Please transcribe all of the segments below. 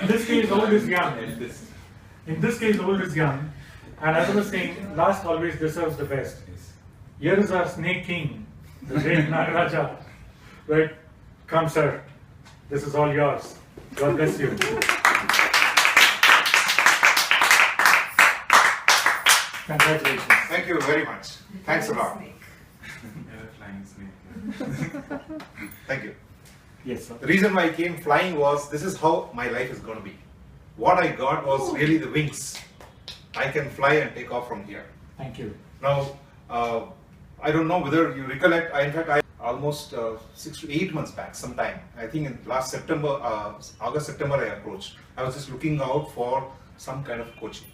In this case, old is young. In this case, old is young. And as I was saying, last always deserves the best. Here is our Snake King, the great Nagaraja. Right? Come, sir. This is all yours. God bless you. Congratulations. Thank you very much. Thanks a lot. Thank you. Yes, sir. The reason why I came flying was, this is how my life is going to be. What I got was really the wings. I can fly and take off from here. Thank you. Now, I don't know whether you recollect, in fact, I almost 6 to 8 months back, sometime, I think in last September, August, September I approached. I was just looking out for some kind of coaching.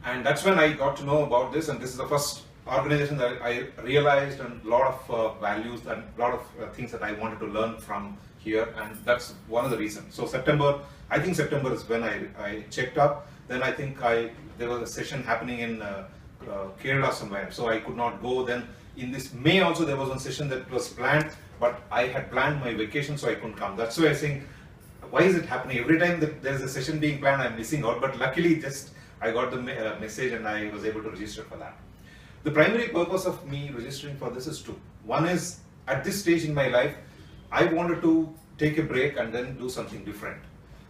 And that's when I got to know about this, and this is the first organization that I realized and a lot of values and a lot of things that I wanted to learn from here, and that's one of the reasons. So September, I think September is when I checked up. Then I think there was a session happening in Kerala somewhere, so I could not go. Then in this May also there was one session that was planned, but I had planned my vacation, so I couldn't come. That's why I think, why is it happening? Every time that there's a session being planned, I'm missing out, but luckily just I got the message and I was able to register for that. The primary purpose of me registering for this is two. One is, at this stage in my life, I wanted to take a break and then do something different.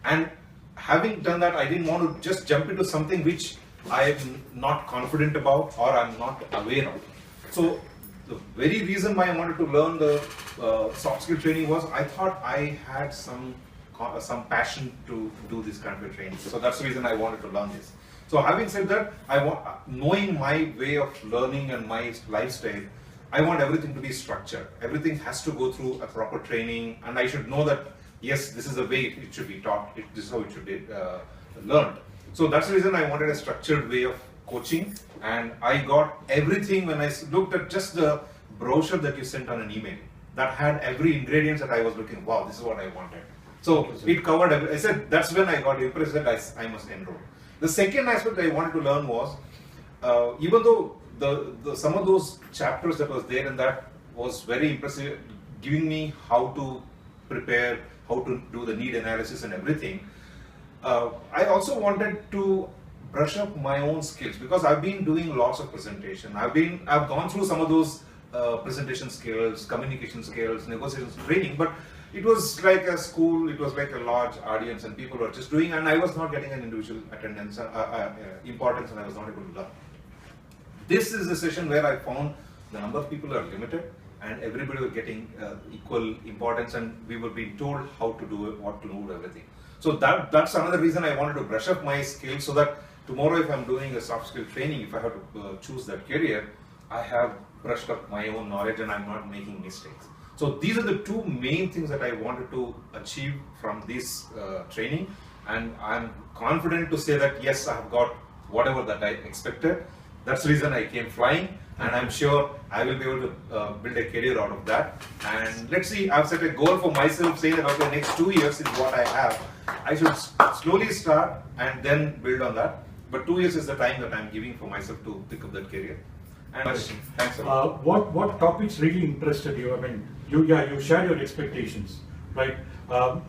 And having done that, I didn't want to just jump into something which I am not confident about or I'm not aware of. So the very reason why I wanted to learn the soft skill training was, I thought I had some passion to do this kind of a training. So that's the reason I wanted to learn this. So having said that, knowing my way of learning and my lifestyle, I want everything to be structured. Everything has to go through a proper training, and I should know that, yes, this is the way it should be taught, this is how it should be learned. So that's the reason I wanted a structured way of coaching, and I got everything when I looked at just the brochure that you sent on an email. That had every ingredient that I was looking, wow, this is what I wanted. So it covered everything. I said, that's when I got impressed that I must enroll. The second aspect I wanted to learn was, even though some of those chapters that was there and that was very impressive, giving me how to prepare, how to do the need analysis and everything, I also wanted to brush up my own skills, because I've been doing lots of presentation. I've gone through some of those presentation skills, communication skills, negotiation training, but it was like a school, it was like a large audience and people were just doing, and I was not getting an individual attendance, importance, and I was not able to learn. This is the session where I found the number of people are limited and everybody was getting equal importance, and we were being told how to do it, what to do, everything. So that's another reason I wanted to brush up my skills, so that tomorrow if I'm doing a soft skill training, if I have to choose that career, I have brushed up my own knowledge and I'm not making mistakes. So these are the two main things that I wanted to achieve from this training, and I'm confident to say that yes, I have got whatever that I expected. That's the reason I came flying, and I'm sure I will be able to build a career out of that. And let's see, I've set a goal for myself, saying that okay, next 2 years is what I have. I should slowly start and then build on that. But 2 years is the time that I'm giving for myself to pick up that career. And thanks a lot. What topics really interested you? I mean, you shared your expectations, right?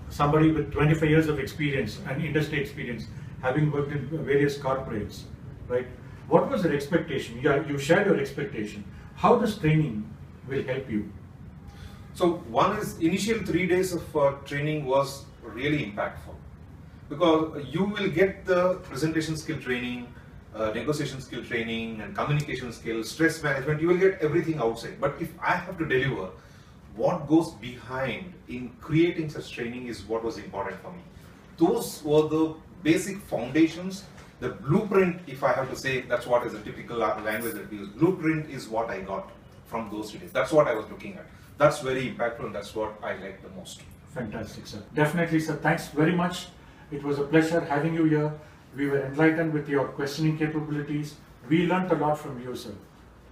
Somebody with 25 years of experience and industry experience, having worked in various corporates, right? What was your expectation? You shared your expectation. How this training will help you? So one is, initial 3 days of training was really impactful, because you will get the presentation skill training, negotiation skill training, and communication skills, stress management. You will get everything outside. But if I have to deliver, what goes behind in creating such training is what was important for me. Those were the basic foundations. The blueprint, if I have to say, that's what is a typical language that we use. Blueprint is what I got from those 3 days. That's what I was looking at. That's very impactful, and that's what I like the most. Fantastic, sir. Definitely, sir. Thanks very much. It was a pleasure having you here. We were enlightened with your questioning capabilities. We learned a lot from you, sir.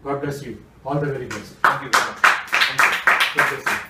God bless you. All the very best. Thank you very much. Thank you. God bless you.